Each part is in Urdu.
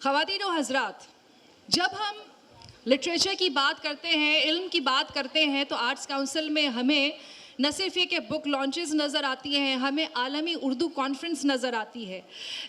خواتین و حضرات، جب ہم لٹریچر کی بات کرتے ہیں، علم کی بات کرتے ہیں، تو آرٹس کاؤنسل میں ہمیں نہ صرف یہ کہ بک لانچز نظر آتی ہیں، ہمیں عالمی اردو کانفرنس نظر آتی ہے.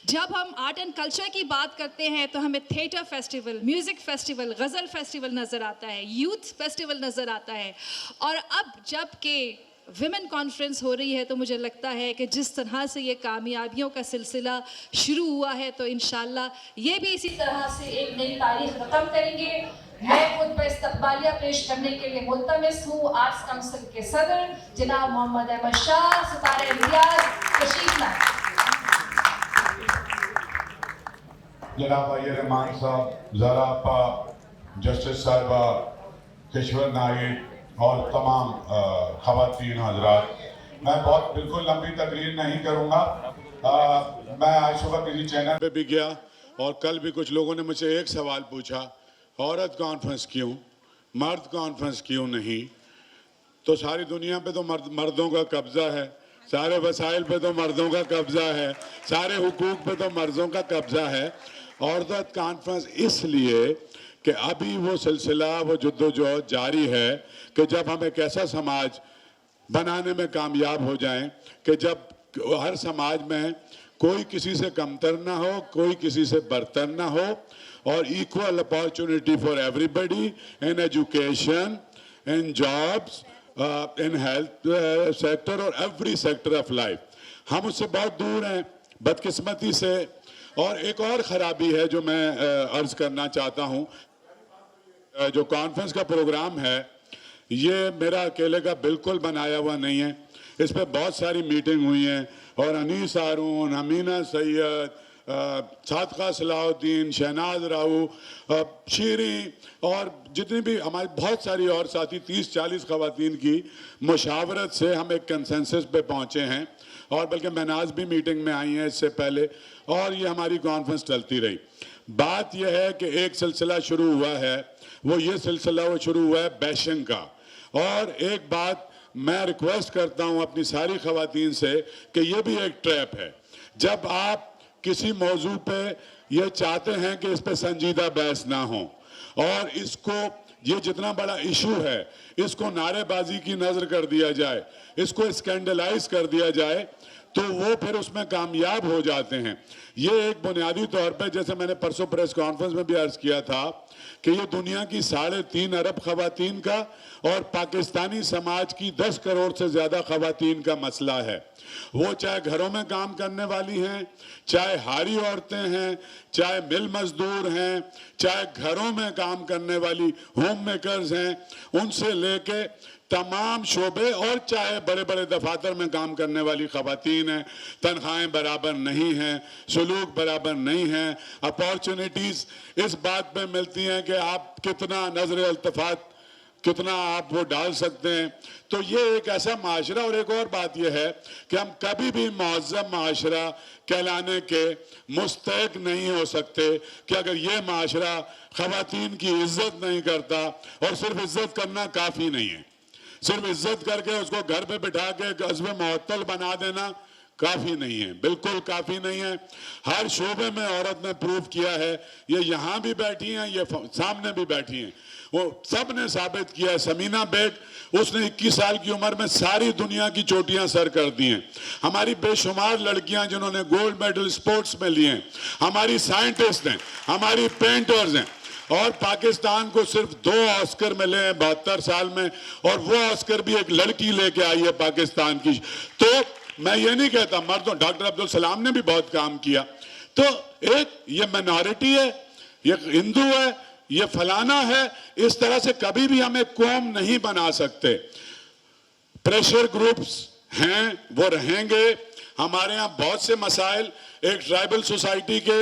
جب ہم آرٹ اینڈ کلچر کی بات کرتے ہیں تو ہمیں تھیٹر فیسٹیول، میوزک فیسٹیول، غزل فیسٹیول نظر آتا ہے، یوتھ فیسٹیول نظر آتا ہے. اور اب جب کہ ویمن کانفرنس ہو رہی ہے تو مجھے لگتا ہے کہ جس طرح سے یہ کامیابیوں کا سلسلہ شروع ہوا ہے تو انشاءاللہ یہ بھی اسی طرح سے ایک نئی تاریخ رقم کریں گے. میں خود پر استقبالیہ پیش کرنے کے لیے ملتمس ہوں آرٹس کاؤنسل کے صدر جناب محمد احمد شاہ، ستارہ امتیاز، تشریف لائیں. جناب آئی رحمان صاحب، زہرا آپا، جسٹس صاحبہ، کشور نائک اور تمام خواتین حضرات، میں بہت بالکل لمبی تقریر نہیں کروں گا. میں آج صبح کسی چینل پہ بھی گیا اور کل بھی کچھ لوگوں نے مجھ سے ایک سوال پوچھا، عورت کانفرنس کیوں، مرد کانفرنس کیوں نہیں؟ تو ساری دنیا پہ تو مردوں کا قبضہ ہے، سارے وسائل پہ تو مردوں کا قبضہ ہے، سارے حقوق پہ تو مردوں کا قبضہ ہے. عورت کانفرنس اس لیے کہ ابھی وہ سلسلہ، وہ جدوجہد جاری ہے کہ جب ہم ایک ایسا سماج بنانے میں کامیاب ہو جائیں کہ جب ہر سماج میں کوئی کسی سے کمتر نہ ہو، کوئی کسی سے برتر نہ ہو، اور equal opportunity for everybody in education, in jobs, in health sector اور ایوری سیکٹر آف لائف. ہم اس سے بہت دور ہیں بدقسمتی سے. اور ایک اور خرابی ہے جو میں عرض کرنا چاہتا ہوں، جو کانفرنس کا پروگرام ہے یہ میرا اکیلے کا بالکل بنایا ہوا نہیں ہے. اس پہ بہت ساری میٹنگ ہوئی ہیں اور انیس ہارون، امینہ سید، صادقہ صلاح الدین، شہناز راہو، شیریں اور جتنی بھی ہماری بہت ساری اور ساتھی 30-40 خواتین کی مشاورت سے ہم ایک کنسنسس پہ پہنچے ہیں. اور بلکہ میناز بھی میٹنگ میں آئی ہیں اس سے پہلے، اور یہ ہماری کانفرنس چلتی رہی. بات یہ ہے کہ ایک سلسلہ شروع ہوا ہے، وہ یہ سلسلہ شروع ہوا ہے بیشنگ کا. اور ایک بات میں ریکویسٹ کرتا ہوں اپنی ساری خواتین سے کہ یہ بھی ایک ٹریپ ہے. جب آپ کسی موضوع پہ یہ چاہتے ہیں کہ اس پہ سنجیدہ بحث نہ ہو اور اس کو، یہ جتنا بڑا ایشو ہے اس کو نعرے بازی کی نظر کر دیا جائے، اس کو اسکینڈلائز کر دیا جائے، تو وہ پھر اس میں کامیاب ہو جاتے ہیں. یہ ایک بنیادی طور پہ، جیسے میں نے پرسوں پریس کانفرنس میں بھی عرض کیا تھا کہ یہ دنیا کی 3.5 ارب خواتین کا اور پاکستانی سماج کی 10 کروڑ سے زیادہ خواتین کا مسئلہ ہے. وہ چاہے گھروں میں کام کرنے والی ہیں، چاہے ہاری عورتیں ہیں، چاہے مل مزدور ہیں، چاہے گھروں میں کام کرنے والی ہوم میکرز ہیں، ان سے لے کے تمام شعبے، اور چاہے بڑے بڑے دفاتر میں کام کرنے والی خواتین ہیں. تنخواہیں برابر نہیں ہیں، سلوک برابر نہیں ہیں، اپارچونٹیز اس بات پہ ملتی ہیں کہ آپ کتنا نظر التفات، کتنا آپ وہ ڈال سکتے ہیں. تو یہ ایک ایسا معاشرہ. اور ایک اور بات یہ ہے کہ ہم کبھی بھی مہذب معاشرہ کہلانے کے مستحق نہیں ہو سکتے کہ اگر یہ معاشرہ خواتین کی عزت نہیں کرتا. اور صرف عزت کرنا کافی نہیں ہے، صرف عزت کر کے اس کو گھر پہ بٹھا کے عزم معطل بنا دینا کافی نہیں ہے، بالکل کافی نہیں ہے. ہر شعبے میں عورت نے پروف کیا ہے. یہ یہاں بھی بیٹھی ہیں، یہ سامنے بھی بیٹھی ہیں، وہ سب نے ثابت کیا ہے. سمینہ بیگ، اس نے 21 سال کی عمر میں ساری دنیا کی چوٹیاں سر کر دی ہیں. ہماری بے شمار لڑکیاں جنہوں نے گولڈ میڈل سپورٹس میں لیے ہیں، ہماری سائنٹسٹ ہیں، ہماری پینٹرز ہیں. اور پاکستان کو صرف 2 آسکر ملے ہیں 72 سال میں، اور وہ آسکر بھی ایک لڑکی لے کے آئی ہے پاکستان کی. تو میں یہ نہیں کہتا مردوں، ڈاکٹر عبدالسلام نے بھی بہت کام کیا. تو ایک یہ مینارٹی ہے، یہ ہندو ہے، یہ فلانا ہے، اس طرح سے کبھی بھی ہم ایک قوم نہیں بنا سکتے. پریشر گروپس ہیں، وہ رہیں گے. ہمارے ہاں بہت سے مسائل، ایک ٹرائبل سوسائٹی کے،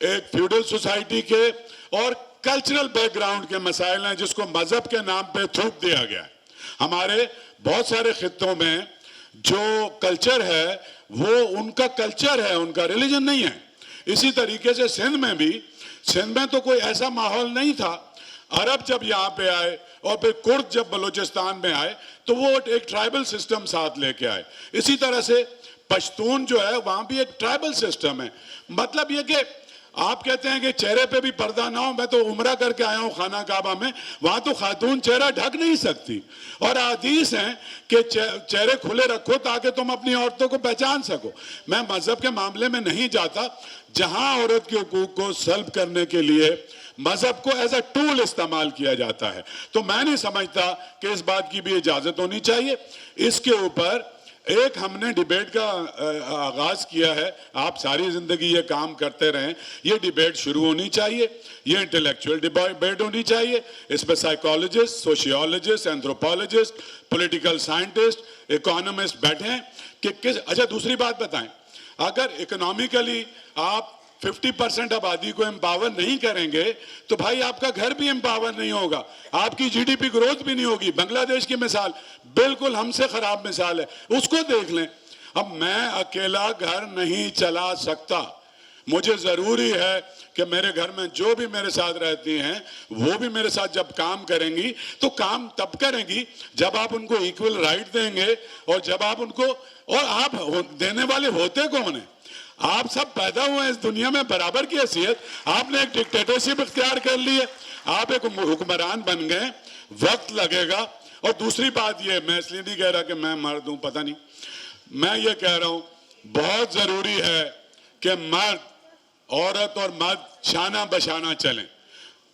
ایک فیوڈل سوسائٹی کے اور کلچرل بیک گراؤنڈ کے مسائل ہیں جس کو مذہب کے نام پہ تھوپ دیا گیا ہے. ہمارے بہت سارے خطوں میں جو کلچر ہے وہ ان کا کلچر ہے، ان کا ریلیجن نہیں ہے. اسی طریقے سے سندھ میں تو کوئی ایسا ماحول نہیں تھا. عرب جب یہاں پہ آئے اور پھر کرد جب بلوچستان میں آئے تو وہ ایک ٹرائبل سسٹم ساتھ لے کے آئے. اسی طرح سے پشتون جو ہے وہاں بھی ایک ٹرائبل سسٹم ہے. مطلب یہ کہ آپ کہتے ہیں کہ چہرے پہ بھی پردہ نہ ہو. میں تو عمرہ کر کے آیا ہوں خانہ کعبہ میں, وہاں تو خاتون چہرہ ڈھک نہیں سکتی, اور حدیث ہیں کہ چہرے کھلے رکھو تاکہ تم اپنی عورتوں کو پہچان سکو. میں مذہب کے معاملے میں نہیں جاتا. جہاں عورت کے حقوق کو سلب کرنے کے لیے مذہب کو ایز اے ٹول استعمال کیا جاتا ہے, تو میں نہیں سمجھتا کہ اس بات کی بھی اجازت ہونی چاہیے. اس کے اوپر ایک ہم نے ڈیبیٹ کا آغاز کیا ہے. آپ ساری زندگی یہ کام کرتے رہیں, یہ ڈیبیٹ شروع ہونی چاہیے, یہ انٹلیکچوئل ڈیبیٹ ہونی چاہیے. اس پہ psychologist, sociologist, anthropologist, political scientist, economist بیٹھیں کہ اچھا دوسری بات بتائیں, اگر اکنامیکلی آپ 50% آبادی کو امپاور نہیں کریں گے تو بھائی آپ کا گھر بھی امپاور نہیں ہوگا, آپ کی جی ڈی پی گروتھ بھی نہیں ہوگی. بنگلہ دیش کی مثال بالکل ہم سے خراب مثال ہے, اس کو دیکھ لیں. اب میں اکیلا گھر نہیں چلا سکتا, مجھے ضروری ہے کہ میرے گھر میں جو بھی میرے ساتھ رہتی ہیں وہ بھی میرے ساتھ جب کام کریں گی تو کام تب کریں گی جب آپ ان کو ایکول رائٹ دیں گے, اور جب آپ ان کو, اور آپ دینے والے ہوتے کون ہیں؟ آپ سب پیدا ہوئے ہیں اس دنیا میں برابر کی حیثیت. آپ نے ایک ڈکٹیٹرشپ اختیار کر لی ہے, آپ ایک حکمران بن گئے, وقت لگے گا. اور دوسری بات یہ, میں اس لیے نہیں کہہ رہا کہ میں مرد ہوں, پتہ نہیں, میں یہ کہہ رہا ہوں بہت ضروری ہے کہ مرد, عورت اور مرد شانہ بشانہ چلیں.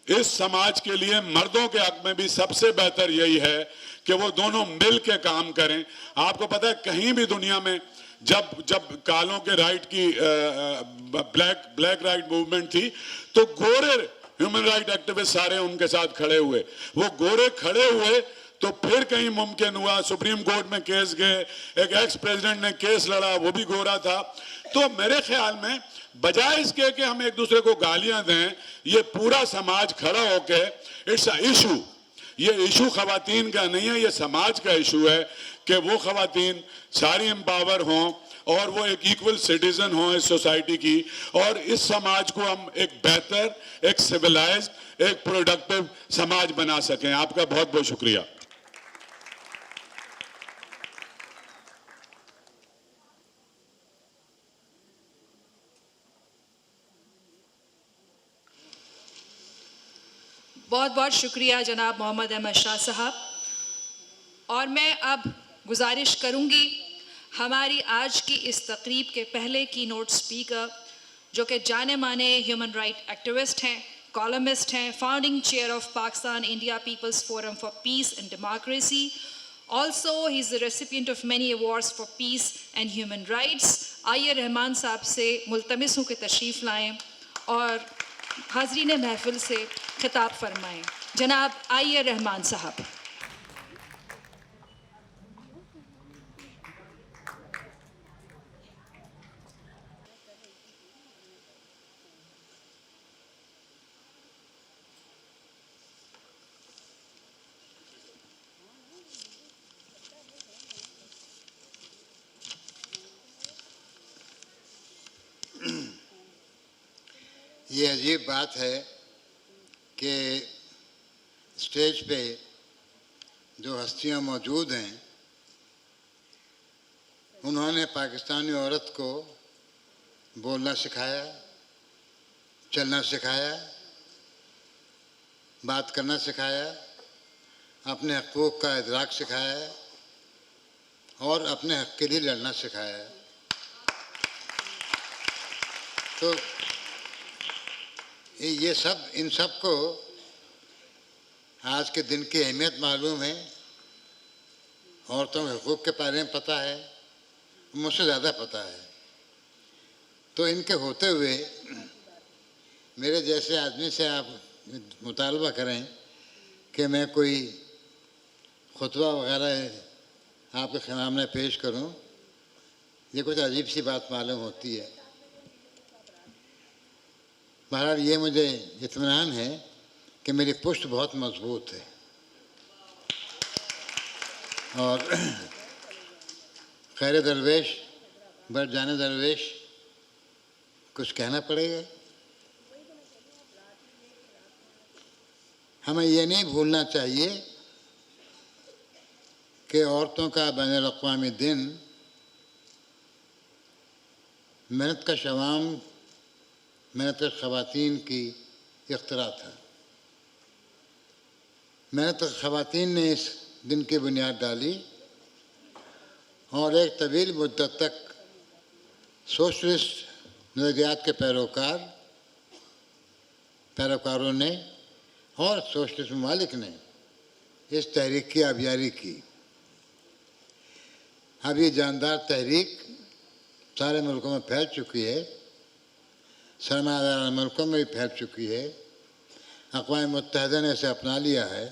اس سماج کے لیے مردوں کے حق میں بھی سب سے بہتر یہی ہے کہ وہ دونوں مل کے کام کریں. آپ کو پتہ ہے کہیں بھی دنیا میں جب کالوں کے رائٹ کی بلیک رائٹ موومنٹ تھی تو گورے ہیومن رائٹ ایکٹیوسٹ سارے ان کے ساتھ کھڑے ہوئے. وہ گورے کھڑے ہوئے تو پھر کہیں ممکن ہوا, سپریم کورٹ میں کیس گئے, ایک ایکس پریزیڈنٹ نے کیس لڑا, وہ بھی گورا تھا. تو میرے خیال میں بجائے اس کے کہ ہم ایک دوسرے کو گالیاں دیں, یہ پورا سماج کھڑا ہو کے, اٹس اے ایشو, یہ ایشو خواتین کا نہیں ہے, یہ سماج کا ایشو ہے کہ وہ خواتین ساری امپاور ہوں اور وہ ایک ایکول سٹیزن ہوں اس سوسائٹی کی, اور اس سماج کو ہم ایک بہتر, ایک سویلائزڈ, ایک پروڈکٹیو سماج بنا سکیں. آپ کا بہت بہت شکریہ. بہت بہت شکریہ جناب محمد احمد شاہ صاحب. اور میں اب گزارش کروں گی ہماری آج کی اس تقریب کے پہلے کی نوٹ اسپیکر, جو کہ جانے مانے ہیومن رائٹ ایکٹیوسٹ ہیں, کالمسٹ ہیں, founding chair of Pakistan India peoples forum for peace and democracy. Also he is the recipient of many awards for peace and human rights. آئیے رحمان صاحب سے ملتمس ہوں کہ تشریف لائیں اور حاضرین محفل سے خطاب فرمائیں. جناب آئیے رحمان صاحب. یہ عجیب بات ہے کہ اسٹیج پہ جو ہستیاں موجود ہیں انہوں نے پاکستانی عورت کو بولنا سکھایا, چلنا سکھایا, بات کرنا سکھایا, اپنے حقوق کا ادراک سکھایا اور اپنے حق کے لیے لڑنا سکھایا. تو یہ سب, ان سب کو آج کے دن کی اہمیت معلوم ہے, عورتوں کے حقوق کے بارے میں پتہ ہے, مجھ سے زیادہ پتہ ہے. تو ان کے ہوتے ہوئے میرے جیسے آدمی سے آپ مطالبہ کریں کہ میں کوئی خطبہ وغیرہ آپ کے سامنے پیش کروں, یہ کچھ عجیب سی بات معلوم ہوتی ہے. بہرحال یہ مجھے اطمینان ہے کہ میری پشت بہت مضبوط ہے اور خیر درویش بڑھ جانے درویش, کچھ کہنا پڑے گا. ہمیں یہ نہیں بھولنا چاہیے کہ عورتوں کا بین الاقوامی دن محنت کا شوام محنت کش خواتین کی اختراع تھا۔ محنت کش خواتین نے اس دن کی بنیاد ڈالی اور ایک طویل مدت تک سوشلسٹ نظریات کے پیروکاروں نے اور سوشلسٹ ممالک نے اس تحریک کی آبیاری کی۔ اب یہ جاندار تحریک سارے ملکوں میں پھیل چکی ہے، سرمایہ دار ملکوں میں بھی پھیل چکی ہے، اقوام متحدہ نے اسے اپنا لیا ہے،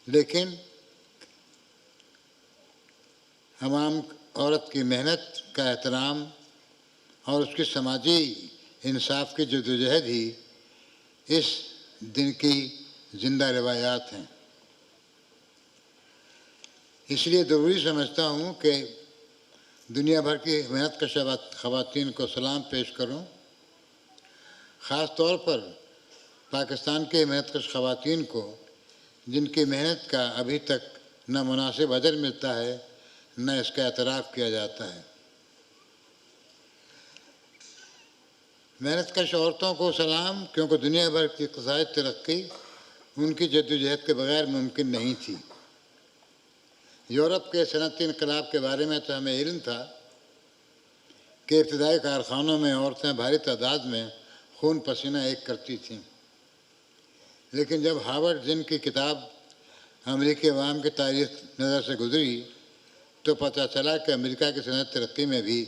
لیکن عوام عورت کی محنت کا احترام اور اس کی سماجی انصاف کی جدوجہد ہی اس دن کی زندہ روایات ہیں۔ اس لیے ضروری سمجھتا ہوں کہ دنیا بھر کی محنت کش خواتین کو سلام پیش کروں، خاص طور پر پاکستان کے محنت کش خواتین کو، جن کی محنت کا ابھی تک نہ مناسب اجر ملتا ہے نہ اس کا اعتراف کیا جاتا ہے۔ محنت کش عورتوں کو سلام، کیونکہ دنیا بھر کی اقتصادی ترقی ان کی جدوجہد کے بغیر ممکن نہیں تھی۔ یورپ کے صنعتی انقلاب کے بارے میں تو ہمیں علم تھا کہ ابتدائی کارخانوں میں عورتیں بھاری تعداد میں خون پسینہ ایک کرتی تھیں، لیکن جب ہاورڈ زن کی کتاب امریکی عوام کی تاریخ نظر سے گزری تو پتہ چلا کہ امریکہ کی صنعتی ترقی میں بھی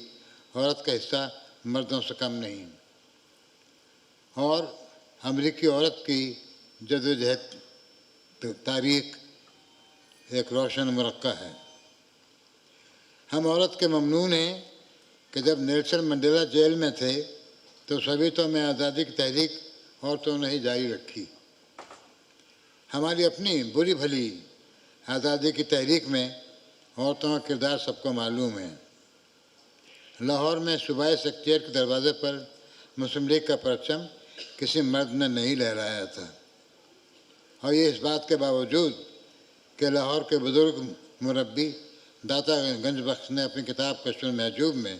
عورت کا حصہ مردوں سے کم نہیں، اور امریکی عورت کی جدوجہد تاریخ ایک روشن مرقع ہے۔ ہم عورت کے ممنون ہیں کہ جب نیلسن منڈیلا جیل میں تھے تو سوویتوں میں آزادی کی تحریک عورتوں نے ہی جاری رکھی۔ ہماری اپنی بری بھلی آزادی کی تحریک میں عورتوں کا کردار سب کو معلوم ہے۔ لاہور میں صوبائی سیکریٹریٹ کے دروازے پر مسلم لیگ کا پرچم کسی مرد نے نہیں لہرایا تھا، اور یہ اس بات کے باوجود کہ لاہور کے بزرگ مربی داتا گنج بخش نے اپنی کتاب کشف المحجوب میں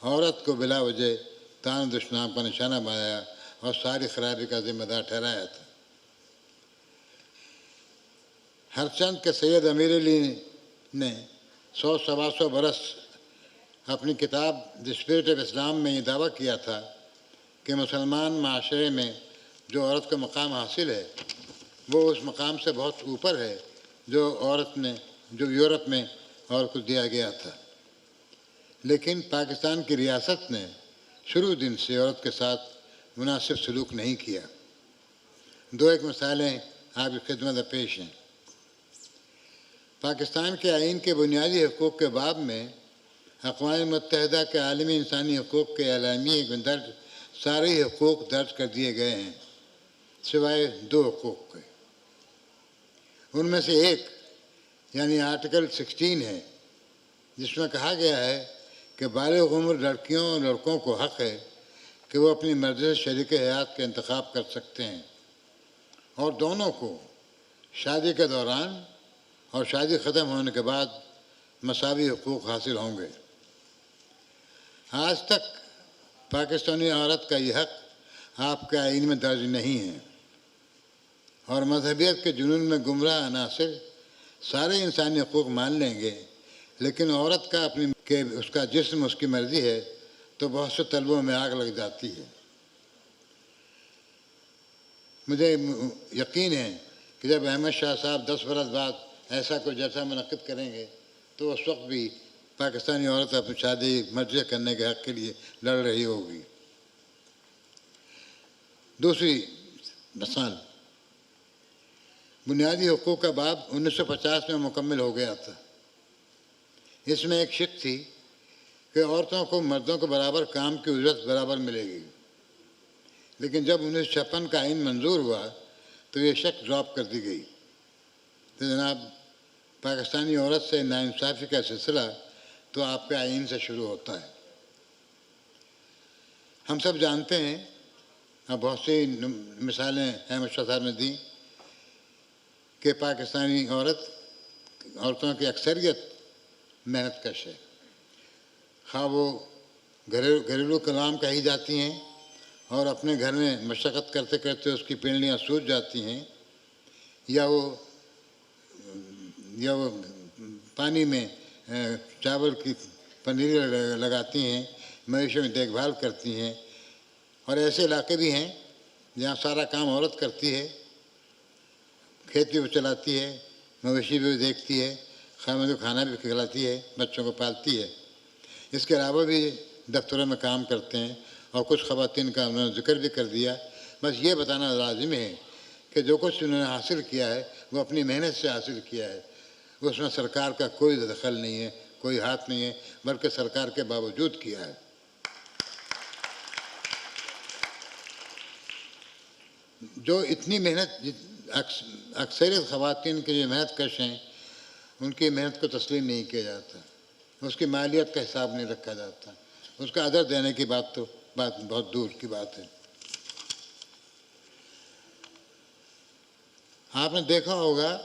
عورت کو بلا وجہ تان دشنام کا نشانہ بنایا اور ساری خرابی کا ذمہ دار ٹھہرایا تھا۔ ہرچند کے سید امیر علی نے 100 برس اپنی کتاب دی اسپرٹ آف اسلام میں یہ دعویٰ کیا تھا کہ مسلمان معاشرے میں جو عورت کو مقام حاصل ہے وہ اس مقام سے بہت اوپر ہے جو یورپ میں عورت کو دیا گیا تھا، لیکن پاکستان کی ریاست نے شروع دن سے عورت کے ساتھ مناسب سلوک نہیں کیا۔ ایک مثالیں آپ کی خدمت میں پیش ہیں۔ پاکستان کے آئین کے بنیادی حقوق کے باب میں اقوام متحدہ کے عالمی انسانی حقوق کے اعلامیے میں درج سارے حقوق درج کر دیے گئے ہیں سوائے 2 حقوق کے۔ ان میں سے ایک یعنی آرٹیکل 16 ہے، جس میں کہا گیا ہے کہ بالغ عمر لڑکیوں اور لڑکوں کو حق ہے کہ وہ اپنی مرضی سے شریک حیات کا انتخاب کر سکتے ہیں، اور دونوں کو شادی کے دوران اور شادی ختم ہونے کے بعد مساوی حقوق حاصل ہوں گے۔ آج تک پاکستانی عورت کا یہ حق آپ کے آئین میں درج نہیں ہے، اور مذہبیت کے جنون میں گمراہ عناصر سارے انسانی حقوق مان لیں گے، لیکن عورت کا اس کا جسم اس کی مرضی ہے تو بہت سے طلبوں میں آگ لگ جاتی ہے۔ مجھے یقین ہے کہ جب احمد شاہ صاحب 10 برس بعد ایسا کوئی جلسہ منعقد کریں گے تو اس وقت بھی پاکستانی عورت اپنی شادی مرضی کرنے کے حق کے لیے لڑ رہی ہوگی۔ دوسری مثال، بنیادی حقوق کا باب 1950 میں مکمل ہو گیا تھا۔ اس میں ایک شق تھی کہ عورتوں کو مردوں کو برابر کام کی اجرت برابر ملے گی، لیکن جب 1956 کا آئین منظور ہوا تو یہ شق ڈراپ کر دی گئی۔ تو جناب پاکستانی عورت سے ناانصافی کا سلسلہ تو آپ کے آئین سے شروع ہوتا ہے۔ ہم سب جانتے ہیں، اب بہت سی مثالیں احمد شاہ صاحب نے دیں کہ پاکستانی عورتوں کی اکثریت محنت کش ہے، خواہ وہ گھریلو کام کہی جاتی ہیں اور اپنے گھر میں مشقت کرتے کرتے اس کی پنڈلیاں سوج جاتی ہیں، یا وہ پانی میں چاول کی پنیری لگاتی ہیں، مویشیوں میں دیکھ بھال کرتی ہیں. اور ایسے علاقے بھی ہیں جہاں سارا کام عورت کرتی ہے، کھیت بھی وہ چلاتی ہے، مویشی بھی دیکھتی ہے، خاوند کو کھانا بھی کھلاتی ہے، بچوں کو پالتی ہے. اس کے علاوہ بھی دفتروں میں کام کرتے ہیں، اور کچھ خواتین کا انہوں نے ذکر بھی کر دیا. بس یہ بتانا لازم ہے کہ جو کچھ انہوں نے حاصل کیا ہے وہ اپنی محنت سے حاصل کیا ہے. اس میں سرکار کا کوئی دخل نہیں ہے، کوئی ہاتھ نہیں ہے، بلکہ سرکار کے باوجود کیا ہے. جو اتنی محنت، اکثریت خواتین کے جو محنت کش ہیں ان کی محنت کو تسلیم نہیں کیا جاتا، اس کی مالیت کا حساب نہیں رکھا جاتا، اس کا ادر دینے کی بات بہت دور کی بات ہے. آپ نے دیکھا ہوگا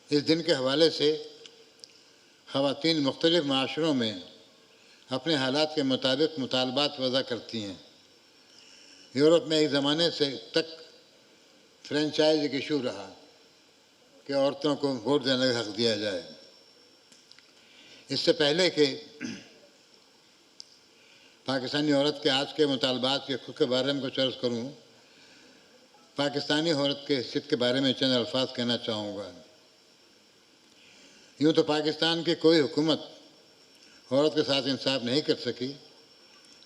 اس دن کے حوالے سے خواتین مختلف معاشروں میں اپنے حالات کے مطابق مطالبات وضع کرتی ہیں. یورپ میں ایک زمانے سے تک فرینچائز ایک ایشو رہا کہ عورتوں کو ووٹ دینے کا حق دیا جائے. اس سے پہلے کہ پاکستانی عورت کے آج کے مطالبات کے حقوق کے بارے میں کچھ عرض کروں، پاکستانی عورت کے حیثیت کے بارے میں چند الفاظ کہنا چاہوں گا. یوں تو پاکستان کی کوئی حکومت عورت کے ساتھ انصاف نہیں کر سکی،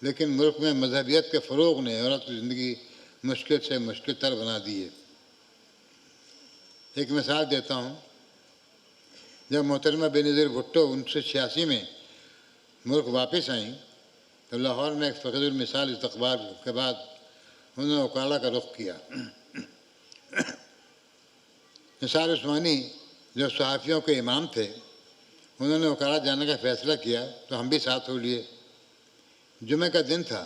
لیکن ملک میں مذہبیت کے فروغ نے عورت کی زندگی مشکل سے مشکل تر بنا دی ہے. ایک مثال دیتا ہوں. جب محترمہ بینظیر بھٹو 1986 میں ملک واپس آئیں تو لاہور میں ایک فقید المثال استقبال کے بعد انہوں نے اوکاڑا کا رخ کیا. نثار عثمانی جو صحافیوں کے امام تھے، انہوں نے اوکاڑا جانے کا فیصلہ کیا تو ہم بھی ساتھ ہو لیے. جمعہ کا دن تھا.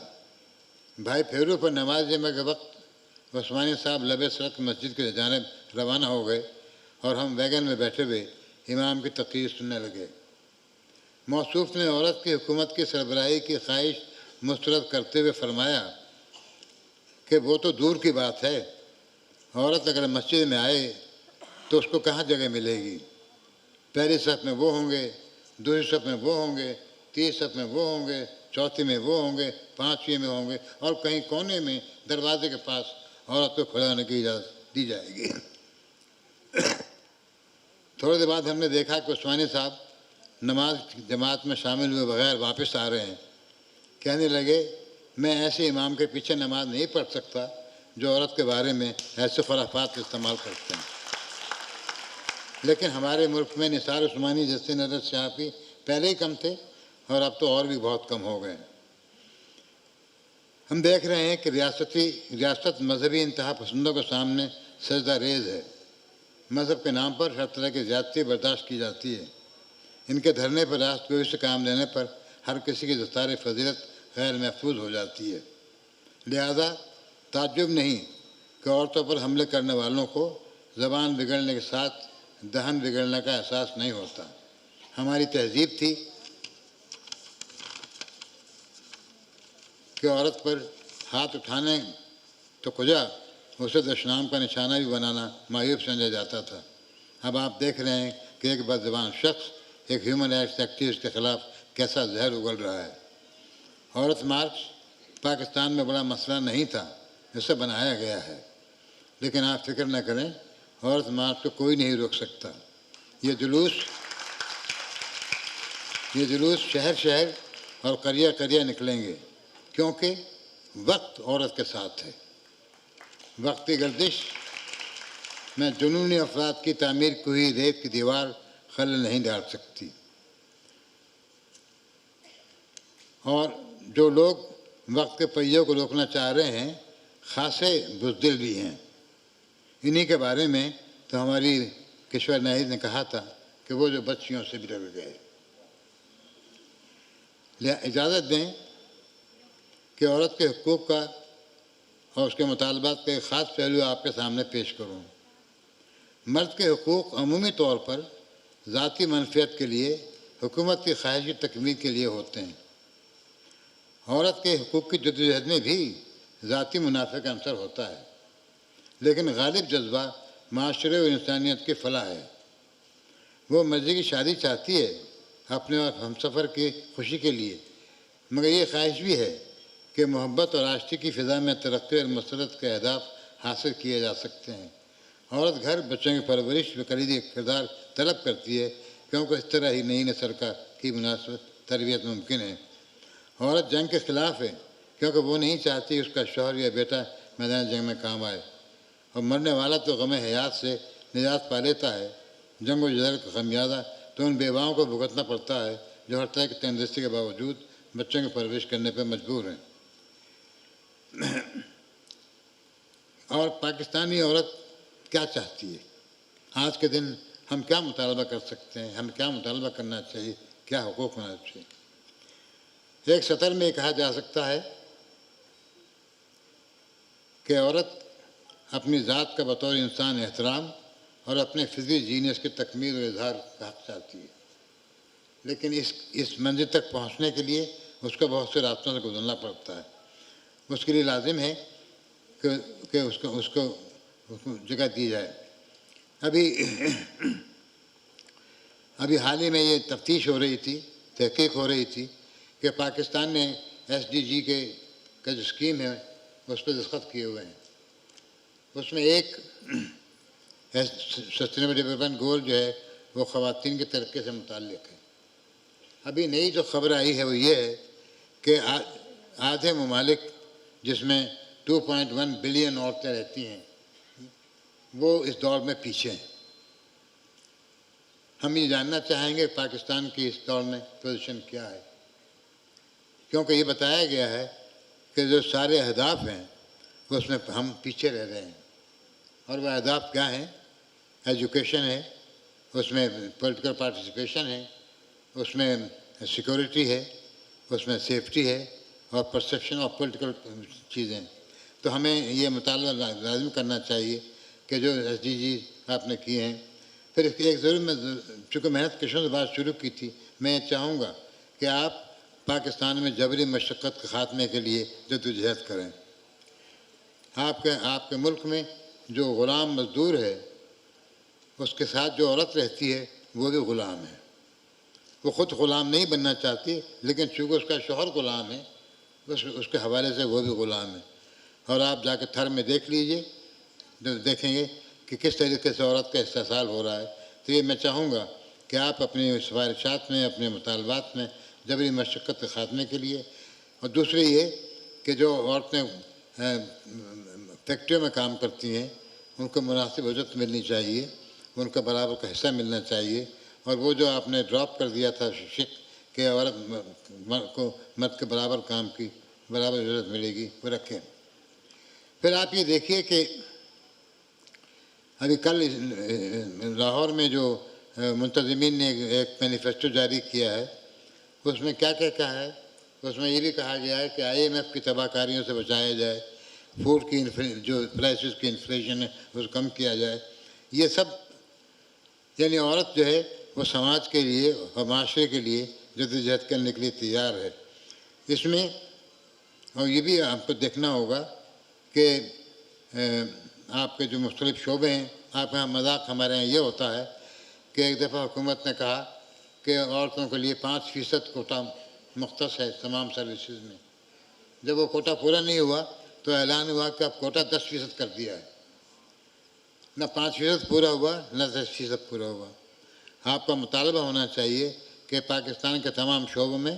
بھائی پھیرو پر نماز جمعہ کے وقت عثمانی صاحب لبِ سڑک مسجد کی جانب روانہ ہو گئے اور ہم ویگن میں بیٹھے ہوئے امام کی تقریر سننے لگے. موصوف نے عورت کی حکومت کی سربراہی کی خواہش مسترد کرتے ہوئے فرمایا کہ وہ تو دور کی بات ہے، عورت اگر مسجد میں آئے تو اس کو کہاں جگہ ملے گی؟ پہلی صف میں وہ ہوں گے، دوسری صف میں وہ ہوں گے، تیسری صف میں وہ ہوں گے، چوتھی میں وہ ہوں گے، پانچویں میں ہوں گے، اور کہیں کونے میں دروازے کے پاس عورت کو کھڑا ہونے کی اجازت دی جائے گی. تھوڑی دیر بعد ہم نے دیکھا کہ عثمانی صاحب نماز جماعت میں شامل ہوئے بغیر واپس آ رہے ہیں. کہنے لگے میں ایسے امام کے پیچھے نماز نہیں پڑھ سکتا جو عورت کے بارے میں ایسے خرافات استعمال کرتے ہیں. لیکن ہمارے ملک میں نثار عثمانی جیسے نظر صحافی پہلے ہی کم تھے اور اب تو اور بھی بہت کم ہو گئے. ہم دیکھ رہے ہیں کہ ریاست مذہبی انتہا پسندوں کے سامنے سجدہ ریز ہے. مذہب کے نام پر ہر طرح کی زیادتی برداشت کی جاتی ہے. ان کے دھرنے پر راست گوئی سے کام لینے پر ہر کسی کی دستار فضیلت غیر محفوظ ہو جاتی ہے. لہذا تعجب نہیں کہ عورتوں پر حملے کرنے والوں کو زبان بگڑنے کے ساتھ دہن بگڑنے کا احساس نہیں ہوتا. ہماری تہذیب تھی کہ عورت پر ہاتھ اٹھانے تو کجا اسے دشنام کا نشانہ بھی بنانا معیوب سمجھا جاتا تھا. اب آپ دیکھ رہے ہیں کہ ایک بدزبان شخص ایک ہیومن رائٹس ایکٹیوسٹ کے خلاف کیسا زہر اگل رہا ہے. عورت مارچ پاکستان میں بڑا مسئلہ نہیں تھا، اسے بنایا گیا ہے. لیکن آپ فکر نہ کریں، عورت مارچ کو کوئی نہیں روک سکتا. یہ جلوس شہر شہر اور قریہ قریہ نکلیں گے، کیونکہ وقت عورت کے ساتھ ہے. وقت کی گردش میں جنونی افراد کی تعمیر کی ہوئی ریت کی دیوار خلل نہیں ڈال سکتی. اور جو لوگ وقت کے پہیوں کو روکنا چاہ رہے ہیں خاصے بزدل بھی ہیں. انہی کے بارے میں تو ہماری کشور ناہید نے کہا تھا کہ وہ جو بچیوں سے بھی ڈر گئے. اجازت دیں کہ عورت کے حقوق کا اور اس کے مطالبات کا ایک خاص پہلو آپ کے سامنے پیش کروں. مرد کے حقوق عمومی طور پر ذاتی منفیت کے لیے، حکومت کی خواہش کی تکمیل کے لیے ہوتے ہیں. عورت کے حقوق کی جدوجہد میں بھی ذاتی منافع کا عنصر ہوتا ہے، لیکن غالب جذبہ معاشرے اور انسانیت کی فلاح ہے۔ وہ مرضی کی شادی چاہتی ہے اپنے اور ہمسفر کی خوشی کے لیے، مگر یہ خواہش بھی ہے کہ محبت اور آشتی کی فضا میں ترقی اور مسرت کے اہداف حاصل کیے جا سکتے ہیں۔ عورت گھر، بچوں کی پرورش میں کلیدی کردار طلب کرتی ہے، کیونکہ اس طرح ہی نئی نسل کی مناسب تربیت ممکن ہے۔ عورت جنگ کے خلاف ہے، کیونکہ وہ نہیں چاہتی اس کا شوہر یا بیٹا میدان جنگ میں کام آئے، اور مرنے والا تو غم حیات سے نجات پا لیتا ہے۔ جنگ و جدل کا خمیازہ تو ان بیواؤں کو بھگتنا پڑتا ہے جو ہر طرح کی تندرستی کے باوجود بچوں کی پرورش کرنے پر مجبور ہیں۔ اور پاکستانی عورت کیا چاہتی ہے؟ آج کے دن ہم کیا مطالبہ کر سکتے ہیں؟ ہم کیا مطالبہ کرنا چاہیے؟ کیا حقوق ہونا چاہیے؟ ایک سطر میں یہ کہا جا سکتا ہے کہ عورت اپنی ذات کا بطور انسان احترام اور اپنے فطری جینیس کی تکمیل و اظہار کا حق چاہتی ہے، لیکن اس منزل تک پہنچنے کے لیے اس کو بہت سے راستوں سے گزرنا پڑتا ہے۔ اس کے لیے لازم ہے کہ اس کو جگہ دی جائے۔ ابھی حال ہی میں یہ تفتیش ہو رہی تھی، تحقیق ہو رہی تھی کہ پاکستان نے SDG کا جو اسکیم ہے اس پہ دستخط کیے ہوئے ہیں۔ اس میں ایک سسٹینیبل ڈیولپمنٹ گول جو ہے وہ خواتین کے ترقی سے متعلق ہے۔ ابھی نئی جو خبر آئی ہے وہ یہ ہے کہ آدھے ممالک جس میں 2.1 بلین عورتیں رہتی ہیں وہ اس دور میں پیچھے ہیں۔ ہم یہ جاننا چاہیں گے پاکستان کی اس دور میں پوزیشن کیا ہے، کیونکہ یہ بتایا گیا ہے کہ جو سارے اہداف ہیں اس میں ہم پیچھے رہ رہے ہیں۔ اور وہ اہداف کیا ہیں؟ ایجوکیشن ہے، اس میں پولیٹیکل پارٹیسپیشن ہے، اس میں سیکورٹی ہے، اس میں سیفٹی ہے، اور پرسیپشن آف پولیٹیکل چیزیں۔ تو ہمیں یہ مطالبہ لازم کرنا چاہیے کہ جو SDG آپ نے کیے ہیں، پھر اس کی ایک ضرور میں چونکہ محنت کشوں سے بات شروع کی تھی، میں یہ چاہوں گا کہ آپ پاکستان میں جبری مشقت کے خاتمے کے لیے جدوجہد کریں۔ آپ کے ملک میں جو غلام مزدور ہے اس کے ساتھ جو عورت رہتی ہے وہ بھی غلام ہے۔ وہ خود غلام نہیں بننا چاہتی، لیکن چونکہ اس کا شوہر غلام ہے اس کے حوالے سے وہ بھی غلام ہے۔ اور آپ جا کے تھر میں دیکھ لیجئے، دیکھیں گے کہ کس طریقے سے عورت کا استحصال ہو رہا ہے۔ تو یہ میں چاہوں گا کہ آپ اپنی سفارشات میں، اپنے مطالبات میں جبری مشقت کے خاتمے کے لیے، اور دوسرے یہ کہ جو عورتیں فیکٹریوں میں کام کرتی ہیں ان کو مناسب اجرت ملنی چاہیے، ان کا برابر کا حصہ ملنا چاہیے، اور وہ جو آپ نے ڈراپ کر دیا تھا شک کہ عورت کو مرد کے برابر کام کی برابر اجرت ملے گی، وہ رکھیں۔ پھر آپ یہ دیکھیے کہ ابھی کل لاہور میں جو منتظمین نے ایک مینیفیسٹو جاری کیا ہے اس میں کیا کہا ہے؟ اس میں یہ بھی کہا گیا ہے کہ IMF کی تباہ کاریوں سے بچایا جائے، فوڈ کی جو پرائسز کی انفلیشن ہے اس کو کم کیا جائے۔ یہ سب یعنی عورت جو ہے وہ سماج کے لیے اور معاشرے کے لیے جدوجہد کرنے کے لیے تیار ہے۔ اس میں اور یہ بھی آپ کو دیکھنا ہوگا کہ آپ کے جو مختلف شعبے ہیں، آپ یہاں مذاق ہمارے یہاں یہ ہوتا ہے کہ ایک دفعہ حکومت نے کہا کہ عورتوں کے لیے 5% کوٹا مختص ہے تمام سروسز میں۔ جب وہ کوٹا پورا نہیں ہوا تو اعلان ہوا کہ اب کوٹا 10% کر دیا ہے۔ نہ 5% پورا ہوا، نہ 10% پورا ہوا۔ آپ کا مطالبہ ہونا چاہیے کہ پاکستان کے تمام شعبوں میں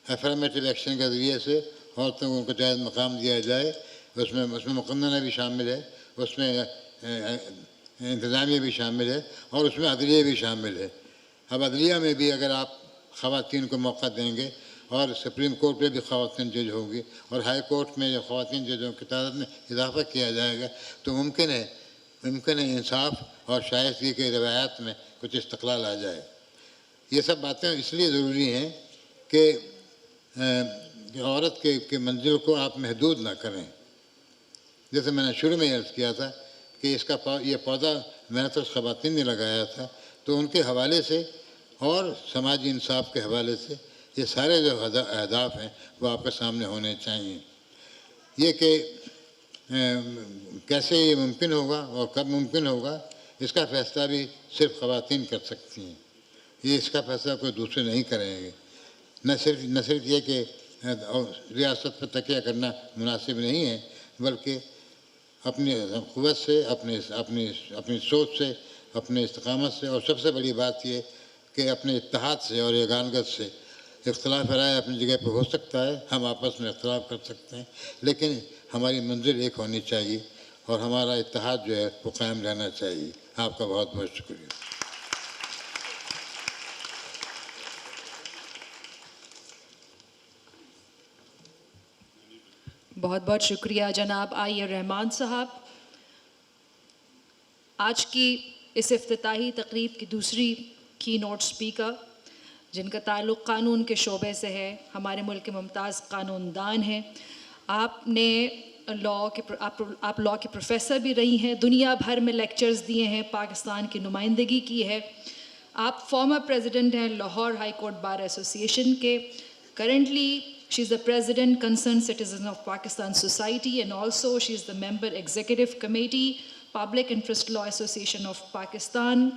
افرمیٹو ایکشن کے ذریعے سے عورتوں کو ان کو جائز مقام دیا جائے۔ اس میں مقننہ بھی شامل ہے، اس میں انتظامیہ بھی شامل ہے، اور اس میں عدلیہ بھی شامل ہے۔ اب عدلیہ میں بھی اگر آپ خواتین کو موقع دیں گے، اور سپریم کورٹ میں بھی خواتین جج ہوگی، اور ہائی کورٹ میں جو خواتین ججوں کی تعداد میں اضافہ کیا جائے گا تو ممکن ہے انصاف اور شائستگی کے روایات میں کچھ استقلال آ جائے۔ یہ سب باتیں اس لیے ضروری ہیں کہ عورت کے منزل کو آپ محدود نہ کریں۔ جیسے میں نے شروع میں عرض کیا تھا کہ یہ پودا محنت خواتین نے لگایا تھا، تو ان کے حوالے سے اور سماجی انصاف کے حوالے سے یہ سارے جو اہداف ہیں وہ آپ کے سامنے ہونے چاہیے۔ یہ کہ کیسے یہ ممکن ہوگا اور کب ممکن ہوگا، اس کا فیصلہ بھی صرف خواتین کر سکتی ہیں. یہ اس کا فیصلہ کوئی دوسرے نہیں کریں گے. نہ صرف یہ کہ ریاست پر تکیہ کرنا مناسب نہیں ہے، بلکہ اپنی قوت سے، اپنی سوچ سے، اپنے استقامت سے، اور سب سے بڑی بات یہ کہ اپنے اتحاد سے اور یگانگت سے. اختلاف رائے اپنی جگہ پہ ہو سکتا ہے، ہم آپس میں اختلاف کر سکتے ہیں، لیکن ہماری منزل ایک ہونی چاہیے اور ہمارا اتحاد جو ہے وہ قائم رہنا چاہیے. آپ کا بہت بہت شکریہ. بہت بہت شکریہ جناب عائر رحمان صاحب. آج کی اس افتتاحی تقریب کی دوسری کی نوٹ اسپیکر، جن کا تعلق قانون کے شعبے سے ہے، ہمارے ملک کے ممتاز قانون دان ہیں. آپ لاء کے پروفیسر بھی رہی ہیں، دنیا بھر میں لیکچرز دیے ہیں، پاکستان کی نمائندگی کی ہے. آپ فارمر پریزیڈنٹ ہیں Lahore high court bar association کے. Currently she is the president concerned citizen of Pakistan Society, and also she is the member executive committee Public Interest Law Association of Pakistan.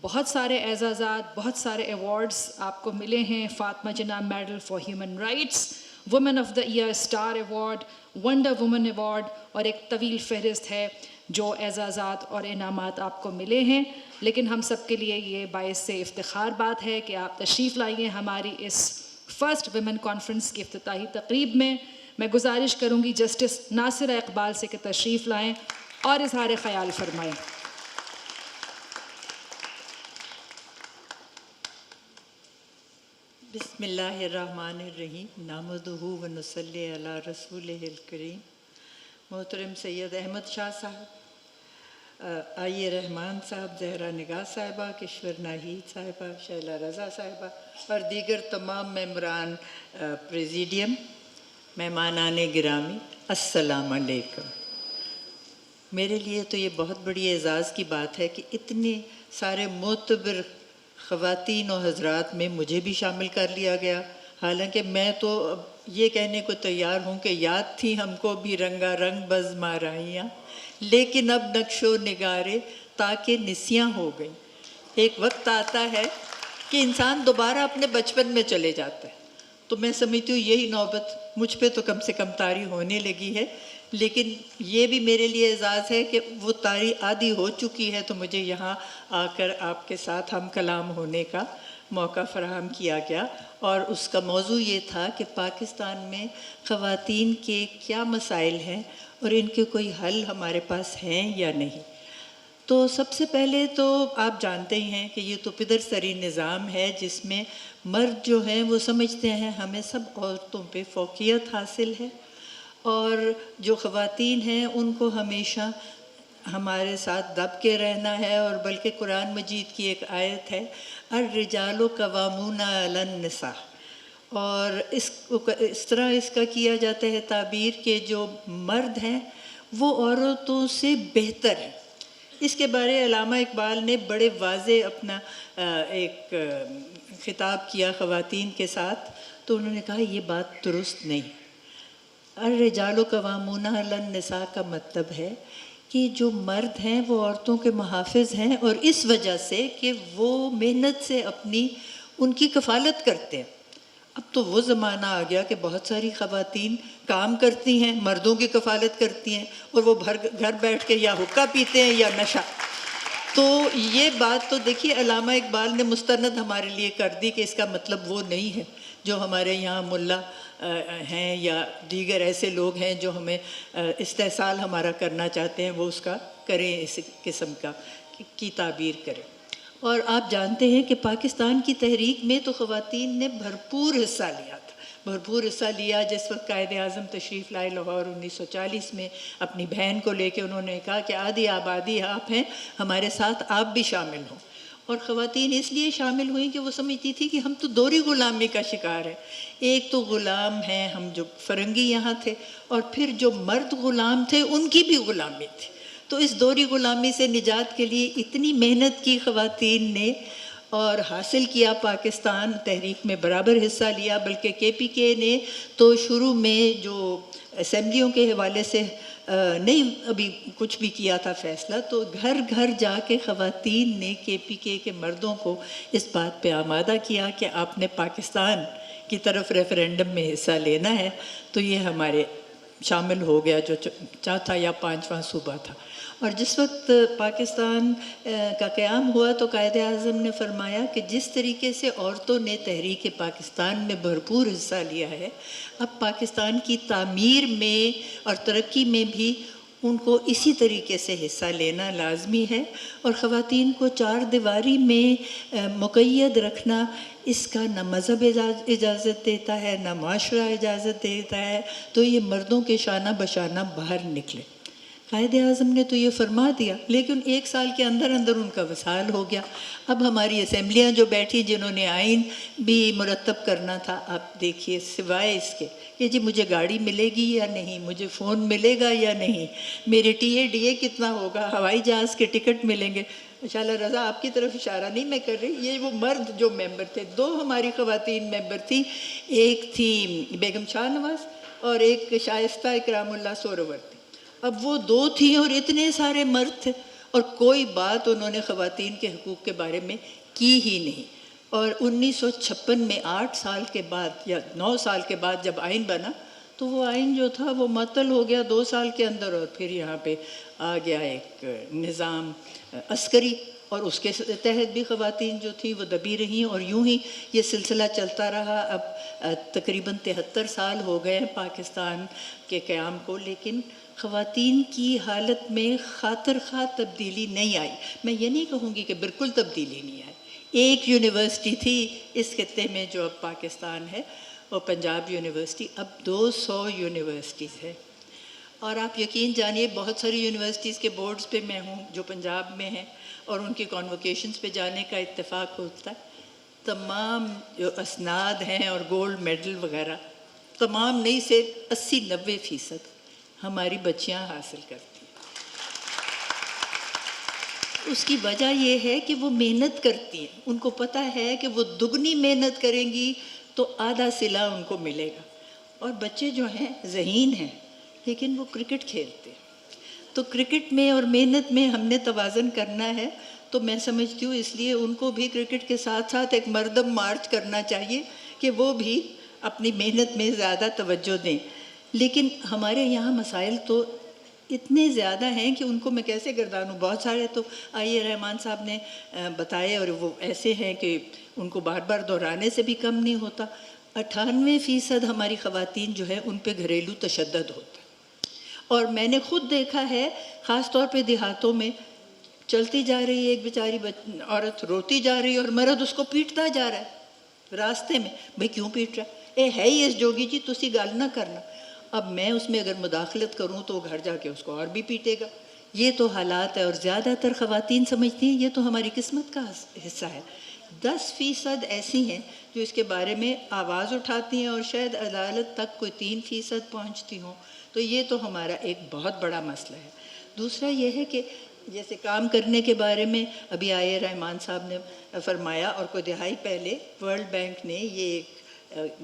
بہت سارے اعزازات، بہت سارے ایوارڈز آپ کو ملے ہیں. Fatima Jinnah medal for human rights, woman of the year star award, wonder woman award, اور ایک طویل فہرست ہے جو اعزازات اور انعامات آپ کو ملے ہیں. لیکن ہم سب کے لیے یہ باعث افتخار بات ہے کہ آپ تشریف لائیں ہماری اس فرسٹ ویمن کانفرنس کی افتتاحی تقریب میں. میں گزارش کروں گی جسٹس ناصرہ اقبال سے کہ تشریف لائیں اور اظہار خیال فرمائیں. بسم اللہ الرحمن الرحیم. نحمدہ و نصلی علی رسولہ الکریم. محترم سید احمد شاہ صاحب، عائر رحمان صاحب، زہرا نگاہ صاحبہ، کشور ناہید صاحبہ، شیلا رضا صاحبہ اور دیگر تمام ممبران پریزیڈیم، مہمانان گرامی، السلام علیکم. میرے لیے تو یہ بہت بڑی اعزاز کی بات ہے کہ اتنے سارے معتبر خواتین و حضرات میں مجھے بھی شامل کر لیا گیا. حالانکہ میں تو اب یہ کہنے کو تیار ہوں کہ یاد تھی ہم کو بھی رنگا رنگ بزم آرائیاں، لیکن اب نقش و نگارے تاکہ نسیاں ہو گئیں. ایک وقت آتا ہے کہ انسان دوبارہ اپنے بچپن میں چلے جاتا ہے. تو میں سمجھتی ہوں یہی نوبت مجھ پہ تو کم سے کم طاری ہونے لگی ہے. لیکن یہ بھی میرے لیے اعزاز ہے کہ وہ طاری آدھی ہو چکی ہے، تو مجھے یہاں آ کر آپ کے ساتھ ہم کلام ہونے کا موقع فراہم کیا گیا. اور اس کا موضوع یہ تھا کہ پاکستان میں خواتین کے کیا مسائل ہیں اور ان کے کوئی حل ہمارے پاس ہیں یا نہیں. تو سب سے پہلے تو آپ جانتے ہیں کہ یہ تو پدر سری نظام ہے جس میں مرد جو ہیں وہ سمجھتے ہیں ہمیں سب عورتوں پہ فوقیت حاصل ہے، اور جو خواتین ہیں ان کو ہمیشہ ہمارے ساتھ دب کے رہنا ہے. اور بلکہ قرآن مجید کی ایک آیت ہے، الرجال قوامون علی النساء، اور اس طرح اس کا کیا جاتا ہے تعبیر کہ جو مرد ہیں وہ عورتوں سے بہتر ہیں. اس کے بارے علامہ اقبال نے بڑے واضح اپنا ایک خطاب کیا خواتین کے ساتھ. تو انہوں نے کہا یہ بات درست نہیں. الرجال قوامون علی النساء کا مطلب ہے کہ جو مرد ہیں وہ عورتوں کے محافظ ہیں، اور اس وجہ سے کہ وہ محنت سے ان کی کفالت کرتے ہیں. اب تو وہ زمانہ آ گیا کہ بہت ساری خواتین کام کرتی ہیں، مردوں کی کفالت کرتی ہیں، اور وہ گھر بیٹھ کے یا حقہ پیتے ہیں یا نشہ. تو یہ بات تو دیکھیے علامہ اقبال نے مستند ہمارے لیے کر دی کہ اس کا مطلب وہ نہیں ہے جو ہمارے یہاں ملا ہیں یا دیگر ایسے لوگ ہیں جو ہمیں استحصال ہمارا کرنا چاہتے ہیں، وہ اس کا کریں، اس قسم کی تعبیر کریں. اور آپ جانتے ہیں کہ پاکستان کی تحریک میں تو خواتین نے بھرپور حصہ لیا تھا، بھرپور حصہ لیا. جس وقت قائد اعظم تشریف لائے لاہور 1940 میں اپنی بہن کو لے کے، انہوں نے کہا کہ آدھی آبادی آپ ہیں، ہمارے ساتھ آپ بھی شامل ہوں. اور خواتین اس لیے شامل ہوئیں کہ وہ سمجھتی تھی کہ ہم تو دوہری غلامی کا شکار ہیں. ایک تو غلام ہیں ہم جو فرنگی یہاں تھے، اور پھر جو مرد غلام تھے ان کی بھی غلامی تھی. تو اس دوہری غلامی سے نجات کے لیے اتنی محنت کی خواتین نے، اور حاصل کیا پاکستان تحریک میں برابر حصہ لیا، بلکہ کے پی کے نے تو شروع میں جو اسمبلیوں کے حوالے سے نہیں ابھی کچھ بھی کیا تھا فیصلہ، تو گھر گھر جا کے خواتین نے کے پی کے مردوں کو اس بات پہ آمادہ کیا کہ آپ نے پاکستان کی طرف ریفرینڈم میں حصہ لینا ہے. تو یہ ہمارے شامل ہو گیا جو چوتھا یا پانچواں صوبہ تھا. اور جس وقت پاکستان کا قیام ہوا تو قائد اعظم نے فرمایا کہ جس طریقے سے عورتوں نے تحریک پاکستان میں بھرپور حصہ لیا ہے، اب پاکستان کی تعمیر میں اور ترقی میں بھی ان کو اسی طریقے سے حصہ لینا لازمی ہے. اور خواتین کو چار دیواری میں مقید رکھنا، اس کا نہ مذہب اجازت دیتا ہے، نہ معاشرہ اجازت دیتا ہے. تو یہ مردوں کے شانہ بشانہ باہر نکلے. قائد اعظم نے تو یہ فرما دیا، لیکن 1 سال کے اندر اندر ان کا وصال ہو گیا. اب ہماری اسمبلیاں جو بیٹھی جنہوں نے آئین بھی مرتب کرنا تھا، آپ دیکھیے سوائے اس کے کہ جی مجھے گاڑی ملے گی یا نہیں، مجھے فون ملے گا یا نہیں، میرے ٹی اے کتنا ہوگا، ہوائی جہاز کے ٹکٹ ملیں گے. انشاءاللہ رضا آپ کی طرف اشارہ نہیں میں کر رہی، یہ وہ مرد جو ممبر تھے، 2 ہماری خواتین ممبر تھیں، ایک تھی بیگم شاہ نواز اور ایک شائستہ اکرام اللہ سورور تھی. اب وہ 2 تھیں اور اتنے سارے مرد تھے، اور کوئی بات انہوں نے خواتین کے حقوق کے بارے میں کی ہی نہیں. اور 1956 میں 8 سال کے بعد یا 9 سال کے بعد جب آئین بنا تو وہ آئین جو تھا وہ معطل ہو گیا 2 سال کے اندر، اور پھر یہاں پہ آ گیا ایک نظام عسکری، اور اس کے تحت بھی خواتین جو تھیں وہ دبی رہیں، اور یوں ہی یہ سلسلہ چلتا رہا. اب تقریباً 73 سال ہو گئے پاکستان کے قیام کو، لیکن خواتین کی حالت میں خاطر خواہ تبدیلی نہیں آئی. میں یہ نہیں کہوں گی کہ بالکل تبدیلی نہیں آئی. ایک یونیورسٹی تھی اس خطے میں جو اب پاکستان ہے، وہ پنجاب یونیورسٹی، اب 200 یونیورسٹیز ہے. اور آپ یقین جانیے بہت ساری یونیورسٹیز کے بورڈز پہ میں ہوں جو پنجاب میں ہیں، اور ان کی کانوکیشنز پہ جانے کا اتفاق ہوتا ہے. تمام جو اسناد ہیں اور گولڈ میڈل وغیرہ، تمام نہیں سے 80-90% ہماری بچیاں حاصل کرتی ہیں. اس کی وجہ یہ ہے کہ وہ محنت کرتی ہیں، ان کو پتہ ہے کہ وہ دگنی محنت کریں گی تو آدھا صلہ ان کو ملے گا. اور بچے جو ہیں ذہین ہیں لیکن وہ کرکٹ کھیلتے ہیں، تو کرکٹ میں اور محنت میں ہم نے توازن کرنا ہے. تو میں سمجھتی ہوں اس لیے ان کو بھی کرکٹ کے ساتھ ساتھ ایک مردم مارچ کرنا چاہیے کہ وہ بھی اپنی محنت میں زیادہ توجہ دیں. لیکن ہمارے یہاں مسائل تو اتنے زیادہ ہیں کہ ان کو میں کیسے گردانوں. بہت سارے تو آئیے رحمان صاحب نے بتائے، اور وہ ایسے ہیں کہ ان کو بار بار دہرانے سے بھی کم نہیں ہوتا. 98% ہماری خواتین جو ہے ان پہ گھریلو تشدد ہوتا ہے. اور میں نے خود دیکھا ہے، خاص طور پہ دیہاتوں میں، چلتی جا رہی ہے ایک بیچاری عورت، روتی جا رہی ہے اور مرد اس کو پیٹتا جا رہا ہے راستے میں. بھئی کیوں پیٹ رہا ہے؟ ہے ہی اس جوگی جی، تسی گل نہ کرنا. اب میں اس میں اگر مداخلت کروں تو گھر جا کے اس کو اور بھی پیٹے گا. یہ تو حالات ہے، اور زیادہ تر خواتین سمجھتی ہیں یہ تو ہماری قسمت کا حصہ ہے. 10% ایسی ہیں جو اس کے بارے میں آواز اٹھاتی ہیں، اور شاید عدالت تک کوئی 3% پہنچتی ہوں. تو یہ تو ہمارا ایک بہت بڑا مسئلہ ہے. دوسرا یہ ہے کہ جیسے کام کرنے کے بارے میں ابھی آئے رحمان صاحب نے فرمایا، اور کوئی دہائی پہلے ورلڈ بینک نے یہ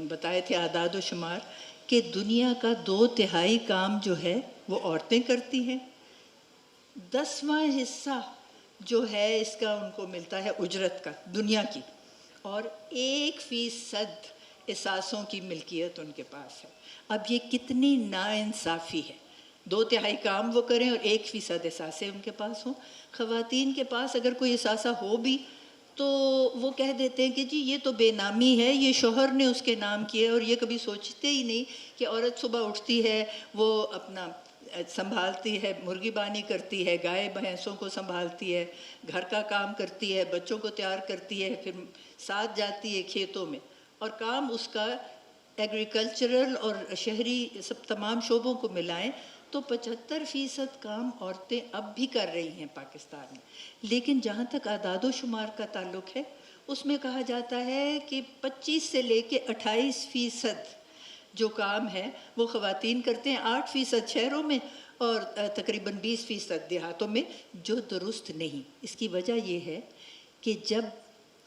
بتائے تھے اعداد و شمار کہ دنیا کا 2/3 کام جو ہے وہ عورتیں کرتی ہیں. 10واں حصہ جو ہے اس کا ان کو ملتا ہے اجرت کا دنیا کی، اور 1% اثاثوں کی ملکیت ان کے پاس ہے. اب یہ کتنی ناانصافی ہے. 2/3 کام وہ کریں اور 1% اثاثے ان کے پاس ہوں. خواتین کے پاس اگر کوئی اثاثہ ہو بھی تو وہ کہہ دیتے ہیں کہ جی یہ تو بے نامی ہے، یہ شوہر نے اس کے نام کیا ہے. اور یہ کبھی سوچتے ہی نہیں کہ عورت صبح اٹھتی ہے، وہ اپنا سنبھالتی ہے، مرغی بانی کرتی ہے، گائے بھینسوں کو سنبھالتی ہے، گھر کا کام کرتی ہے، بچوں کو تیار کرتی ہے، پھر ساتھ جاتی ہے کھیتوں میں. اور کام اس کا ایگریکلچرل اور شہری سب تمام شعبوں کو ملائیں تو 75% کام عورتیں اب بھی کر رہی ہیں پاکستان میں. لیکن جہاں تک اعداد و شمار کا تعلق ہے اس میں کہا جاتا ہے کہ 25 سے لے کے 28% جو کام ہے وہ خواتین کرتے ہیں. 8% شہروں میں اور تقریباً 20% دیہاتوں میں، جو درست نہیں. اس کی وجہ یہ ہے کہ جب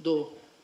2,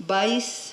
22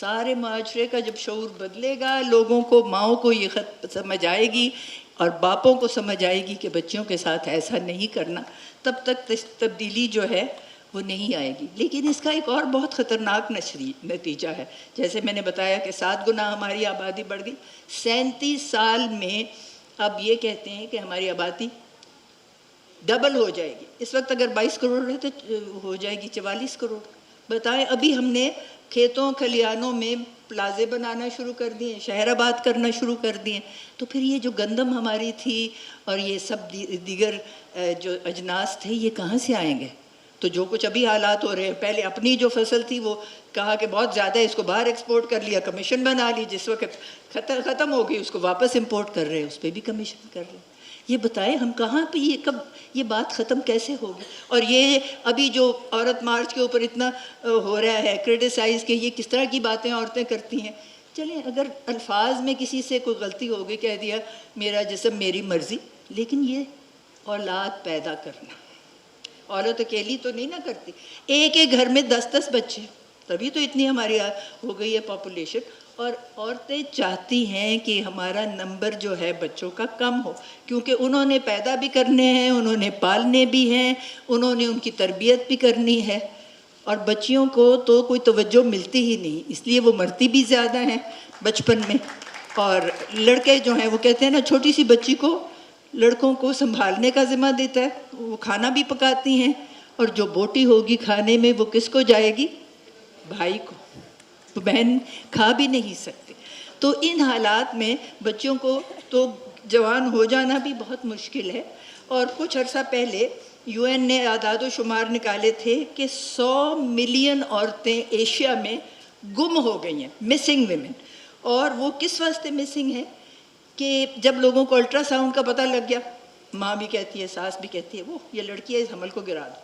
سارے معاشرے کا جب شعور بدلے گا، لوگوں کو، ماؤں کو یہ خط سمجھ آئے گی اور باپوں کو سمجھ آئے گی کہ بچوں کے ساتھ ایسا نہیں کرنا، تب تک تبدیلی جو ہے وہ نہیں آئے گی۔ لیکن اس کا ایک اور بہت خطرناک نتیجہ ہے، جیسے میں نے بتایا کہ 7 گنا ہماری آبادی بڑھ گئی۔ 37 سال میں اب یہ کہتے ہیں کہ ہماری آبادی ڈبل ہو جائے گی۔ اس وقت اگر 22 کروڑ ہے تو ہو جائے گی 44 کروڑ۔ بتائیں، ابھی ہم نے کھیتوں کھلیانوں میں پلازے بنانا شروع کر دیے، شہر آباد کرنا شروع کر دیے، تو پھر یہ جو گندم ہماری تھی اور یہ سب دیگر جو اجناس تھے، یہ کہاں سے آئیں گے؟ تو جو کچھ ابھی حالات ہو رہے ہیں، پہلے اپنی جو فصل تھی وہ کہا کہ بہت زیادہ ہے، اس کو باہر ایکسپورٹ کر لیا، کمیشن بنا لی، جس وقت ختم ہو گئی اس کو واپس امپورٹ کر رہے ہیں، اس پہ بھی کمیشن کر رہے ہیں۔ یہ بتائیں ہم کہاں پہ، یہ کب یہ بات ختم کیسے ہوگی؟ اور یہ ابھی جو عورت مارچ کے اوپر اتنا ہو رہا ہے کرٹیسائز کہ یہ کس طرح کی باتیں عورتیں کرتی ہیں، چلیں اگر الفاظ میں کسی سے کوئی غلطی ہوگی، کہہ دیا میرا جسم میری مرضی، لیکن یہ اولاد پیدا کرنا، عورت اکیلی تو نہیں نہ کرتی، ایک ایک گھر میں 10 بچے، تبھی تو اتنی ہماری ہو گئی ہے پاپولیشن۔ اور عورتیں چاہتی ہیں کہ ہمارا نمبر جو ہے بچوں کا کم ہو، کیونکہ انہوں نے پیدا بھی کرنے ہیں، انہوں نے پالنے بھی ہیں، انہوں نے ان کی تربیت بھی کرنی ہے، اور بچیوں کو تو کوئی توجہ ملتی ہی نہیں، اس لیے وہ مرتی بھی زیادہ ہیں بچپن میں۔ اور لڑکے جو ہیں وہ کہتے ہیں نا، چھوٹی سی بچی کو لڑکوں کو سنبھالنے کا ذمہ دیتا ہے، وہ کھانا بھی پکاتی ہیں، اور جو بوٹی ہوگی کھانے میں وہ کس کو جائے گی؟ بھائی کو، بہن کھا بھی نہیں سکتی۔ تو ان حالات میں بچوں کو تو جوان ہو جانا بھی بہت مشکل ہے۔ اور کچھ عرصہ پہلے یو این نے اعداد و شمار نکالے تھے کہ 100 ملین عورتیں ایشیا میں گم ہو گئی ہیں، مسنگ ویمن۔ اور وہ کس واسطے مسنگ ہیں کہ جب لوگوں کو الٹرا ساؤنڈ کا پتہ لگ گیا، ماں بھی کہتی ہے، ساس بھی کہتی ہے وہ یہ لڑکی ہے، اس حمل کو گرا دو،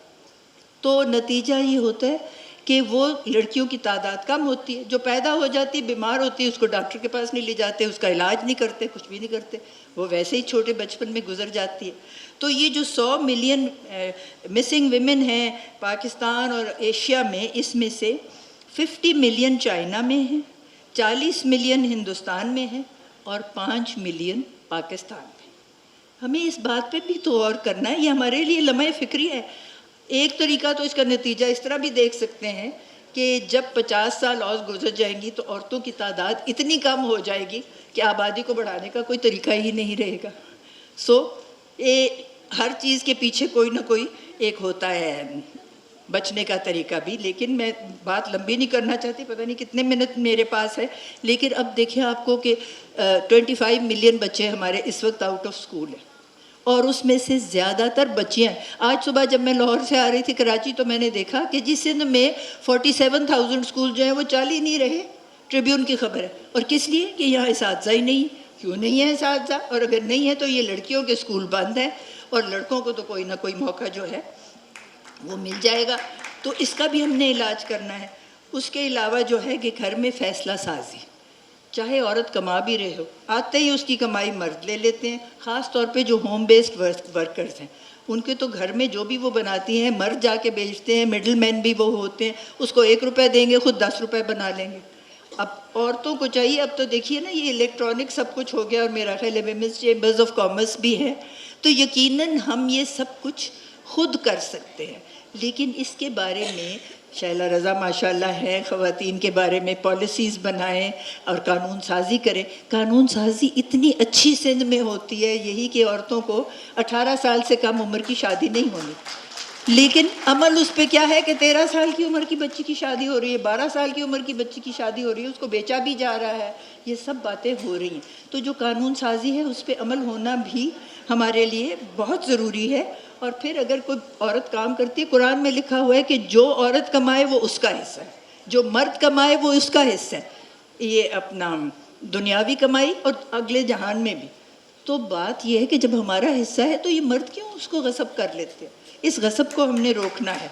تو نتیجہ یہ ہوتا ہے کہ وہ لڑکیوں کی تعداد کم ہوتی ہے، جو پیدا ہو جاتی بیمار ہوتی ہے، اس کو ڈاکٹر کے پاس نہیں لے جاتے، اس کا علاج نہیں کرتے، کچھ بھی نہیں کرتے، وہ ویسے ہی چھوٹے بچپن میں گزر جاتی ہے۔ تو یہ جو 100 ملین مسنگ ویمن ہیں پاکستان اور ایشیا میں، اس میں سے 50 ملین چائنا میں ہیں، 40 ملین ہندوستان میں ہیں، اور 5 ملین پاکستان میں۔ ہمیں اس بات پہ بھی تو غور کرنا ہے، یہ ہمارے لیے لمحہ فکری ہے۔ ایک طریقہ تو اس کا نتیجہ اس طرح بھی دیکھ سکتے ہیں کہ جب 50 سال اور گزر جائیں گی تو عورتوں کی تعداد اتنی کم ہو جائے گی کہ آبادی کو بڑھانے کا کوئی طریقہ ہی نہیں رہے گا۔ ہر چیز کے پیچھے کوئی نہ کوئی ایک ہوتا ہے بچنے کا طریقہ بھی، لیکن میں بات لمبی نہیں کرنا چاہتی، پتہ نہیں کتنے منٹ میرے پاس ہے، لیکن اب دیکھیں آپ کو کہ 25 ملین بچے ہمارے اس وقت آؤٹ آف سکول ہیں، اور اس میں سے زیادہ تر بچیاں ہیں۔ آج صبح جب میں لاہور سے آ رہی تھی کراچی، تو میں نے دیکھا کہ جس سندھ میں 47,000 اسکول جو ہیں وہ 40 نہیں رہے، ٹریبیون کی خبر ہے۔ اور کس لیے؟ کہ یہاں اساتذہ ہی نہیں، کیوں نہیں ہے اساتذہ؟ اور اگر نہیں ہے تو یہ لڑکیوں کے اسکول بند ہیں، اور لڑکوں کو تو کوئی نہ کوئی موقع جو ہے وہ مل جائے گا۔ تو اس کا بھی ہم نے علاج کرنا ہے۔ اس کے علاوہ جو ہے کہ گھر میں فیصلہ سازی، چاہے عورت کما بھی رہے ہو، آتے ہی اس کی کمائی مرد لے لیتے ہیں، خاص طور پہ جو ہوم بیسڈ ورکرز ہیں، ان کے تو گھر میں جو بھی وہ بناتی ہیں مرد جا کے بیچتے ہیں، مڈل مین بھی وہ ہوتے ہیں، اس کو 1 روپے دیں گے، خود 10 روپے بنا لیں گے۔ اب عورتوں کو چاہیے، اب تو دیکھیے نا یہ الیکٹرانک سب کچھ ہو گیا، اور میرا خیال ہے ویمنس چیمبرز آف کامرس بھی ہے، تو یقیناً ہم یہ سب کچھ خود کر سکتے ہیں۔ لیکن اس کے بارے میں شائلہ رضا ماشاء اللہ ہے، خواتین کے بارے میں پالیسیز بنائیں اور قانون سازی کریں۔ قانون سازی اتنی اچھی سندھ میں ہوتی ہے یہی کہ عورتوں کو 18 سال سے کم عمر کی شادی نہیں ہونی، لیکن عمل اس پہ کیا ہے کہ 13 سال کی عمر کی بچی کی شادی ہو رہی ہے، 12 سال کی عمر کی بچی کی شادی ہو رہی ہے، اس کو بیچا بھی جا رہا ہے، یہ سب باتیں ہو رہی ہیں۔ تو جو قانون سازی ہے اس پہ عمل ہونا بھی ہمارے لیے بہت ضروری ہے۔ اور پھر اگر کوئی عورت کام کرتی ہے، قرآن میں لکھا ہوا ہے کہ جو عورت کمائے وہ اس کا حصہ ہے، جو مرد کمائے وہ اس کا حصہ ہے، یہ اپنا دنیاوی کمائی اور اگلے جہان میں بھی۔ تو بات یہ ہے کہ جب ہمارا حصہ ہے تو یہ مرد کیوں اس کو غصب کر لیتے ہیں؟ اس غصب کو ہم نے روکنا ہے۔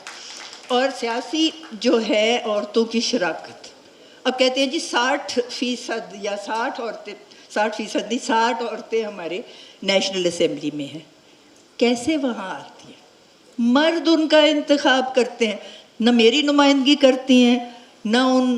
اور سیاسی جو ہے عورتوں کی شراکت، اب کہتے ہیں جی 60% یا 60 عورتیں، 60% نہیں 60 عورتیں ہمارے نیشنل اسمبلی میں ہیں، کیسے وہاں آتی ہیں؟ مرد ان کا انتخاب کرتے ہیں، نہ میری نمائندگی کرتی ہیں، نہ ان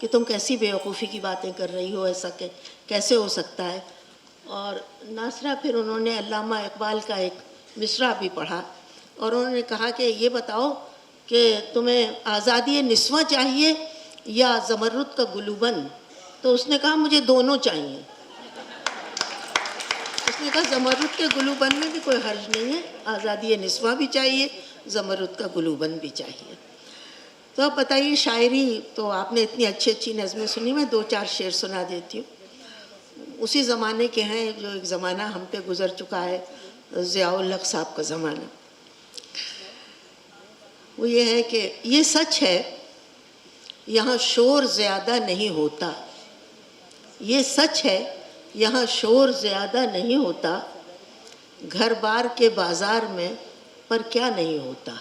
کہ تم کیسی بیوقوفی کی باتیں کر رہی ہو, ایسا کہ کیسے ہو سکتا ہے. اور ناصرہ پھر انہوں نے علامہ اقبال کا ایک مصرع بھی پڑھا اور انہوں نے کہا کہ یہ بتاؤ کہ تمہیں آزادی نسواں چاہیے یا زمرد کا گلوبند؟ تو اس نے کہا مجھے دونوں چاہیے. اس نے کہا زمرد کے گلوبند میں بھی کوئی حرج نہیں ہے, آزادی نسواں بھی چاہیے, زمرد کا گلوبند بھی چاہیے. تو اب بتائیے, شاعری تو آپ نے اتنی اچھی اچھی نظمیں سنی, میں 2-4 شعر سنا دیتی ہوں. اسی زمانے کے ہیں جو ایک زمانہ ہم پہ گزر چکا ہے, ضیاء الحق صاحب کا زمانہ. وہ یہ ہے کہ یہ سچ ہے یہاں شور زیادہ نہیں ہوتا, یہ سچ ہے یہاں شور زیادہ نہیں ہوتا, گھر بار کے بازار میں پر کیا نہیں ہوتا,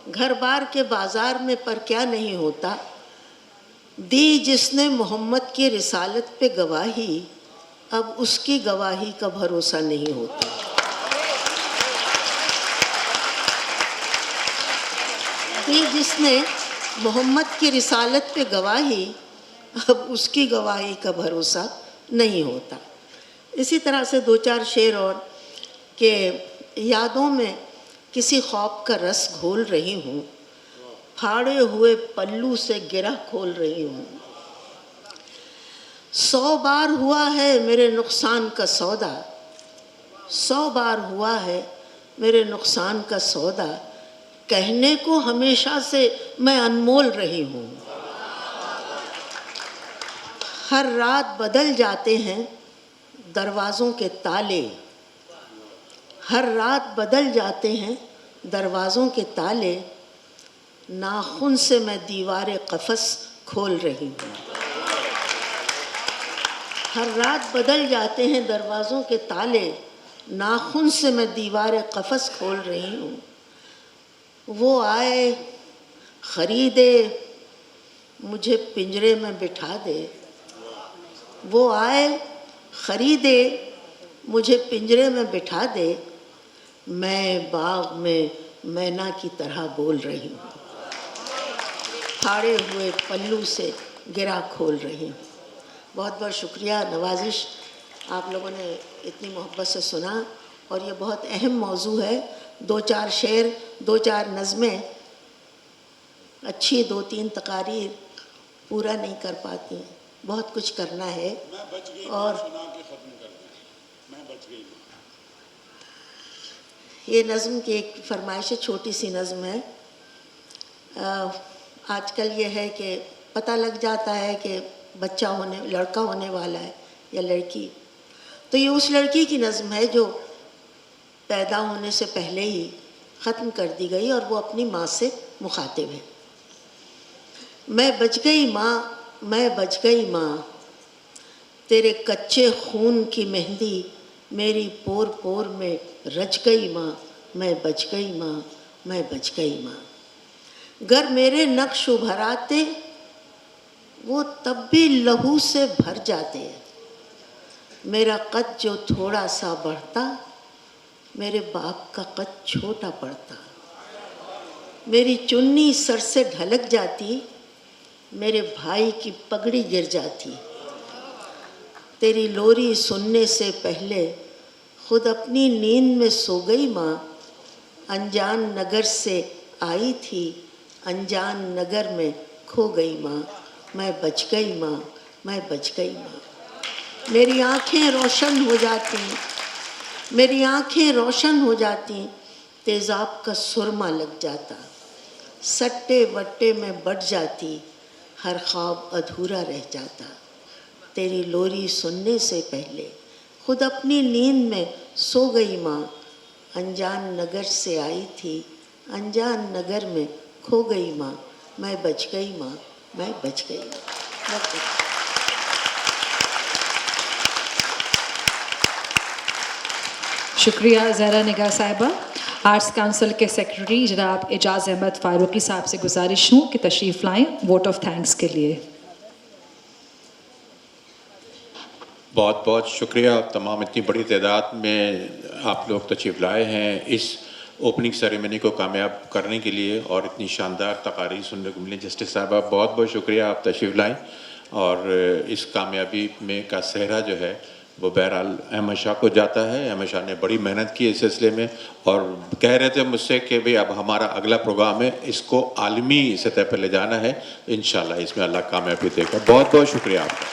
گھر بار کے بازار میں پر کیا نہیں ہوتا, دی جس نے محمد کی رسالت پہ گواہی, اب اس کی گواہی کا بھروسہ نہیں ہوتا. دی جس نے محمد کی رسالت پہ گواہی, اب اس کی گواہی کا بھروسہ نہیں ہوتا. اسی طرح سے 2-4 شعر اور کہ یادوں میں کسی خواب کا رس گھول رہی ہوں, پھاڑے ہوئے پلو سے گرہ کھول رہی ہوں, 100 بار ہوا ہے میرے نقصان کا سودا, 100 بار ہوا ہے میرے نقصان کا سودا, کہنے کو ہمیشہ سے میں انمول رہی ہوں. ہر رات بدل جاتے ہیں دروازوں کے تالے, ہر رات بدل جاتے ہیں دروازوں کے تالے, ناخن سے میں دیوار قفس کھول رہی ہوں. ہر رات بدل جاتے ہیں دروازوں کے تالے, ناخن سے میں دیوار قفس کھول رہی ہوں. وہ آئے خریدے مجھے پنجرے میں بٹھا دے, وہ آئے خریدے مجھے پنجرے میں بٹھا دے, میں باغ میں مینا کی طرح بول رہی ہوں, پھاڑے ہوئے پلو سے گرہ کھول رہی ہوں. بہت بہت شکریہ, نوازش آپ لوگوں نے اتنی محبت سے سنا, اور یہ بہت اہم موضوع ہے. 2-4 شعر, 2-4 نظمیں اچھی 2-3 تقاریر پورا نہیں کر پاتی ہیں, بہت کچھ کرنا ہے. اور یہ نظم کی ایک فرمائش, چھوٹی سی نظم ہے. آج کل یہ ہے کہ پتہ لگ جاتا ہے کہ بچہ لڑکا ہونے والا ہے یا لڑکی, تو یہ اس لڑکی کی نظم ہے جو پیدا ہونے سے پہلے ہی ختم کر دی گئی, اور وہ اپنی ماں سے مخاطب ہے. میں بچ گئی ماں, میں بچ گئی ماں, تیرے کچے خون کی مہندی میری پور پور میں رچ گئی ماں, میں بچ گئی ماں, میں بچ گئی ماں. گر میرے نقش ابھراتے وہ تب بھی لہو سے بھر جاتے, میرا قد جو تھوڑا سا بڑھتا میرے باپ کا قد چھوٹا پڑتا, میری چنی سر سے ڈھلک جاتی میرے بھائی کی پگڑی گر جاتی. تیری لوری سننے سے پہلے خود اپنی نیند میں سو گئی ماں, انجان نگر سے آئی تھی انجان نگر میں کھو گئی ماں, میں بچ گئی ماں, میں بچ گئی ماں. میری آنکھیں روشن ہو جاتی, میری آنکھیں روشن ہو جاتی, تیزاب کا سرما لگ جاتا, سٹے وٹے میں بٹ جاتی, ہر خواب ادھورا رہ جاتا. تیری لوری سننے سے پہلے خود اپنی نیند میں سو گئی ماں, انجان نگر سے آئی تھی انجان نگر میں کھو گئی ماں, میں بچ گئی ماں, میں بچ گئی ماں. شکریہ زہرا نگار صاحبہ. آرٹس کونسل کے سیکرٹری جناب اعجاز احمد فاروقی صاحب سے گزارش ہوں کہ تشریف لائیں ووٹ آف تھینکس کے لیے. بہت بہت شکریہ. تمام اتنی بڑی تعداد میں آپ لوگ تشریف لائے ہیں اس اوپننگ سیریمنی کو کامیاب کرنے کے لیے اور اتنی شاندار تقاریر سننے کو ملی. جسٹس صاحبہ بہت بہت شکریہ, آپ تشریف لائیں, اور اس کامیابی میں کا سہرا جو ہے وہ بہرحال احمد شاہ کو جاتا ہے. احمد شاہ نے بڑی محنت کی اس سلسلے میں, اور کہہ رہے تھے مجھ سے کہ بھئی اب ہمارا اگلا پروگرام ہے, اس کو عالمی سطح پہ لے جانا ہے. انشاءاللہ اس میں اللہ کامیابی دے گا. بہت بہت شکریہ آپ کا.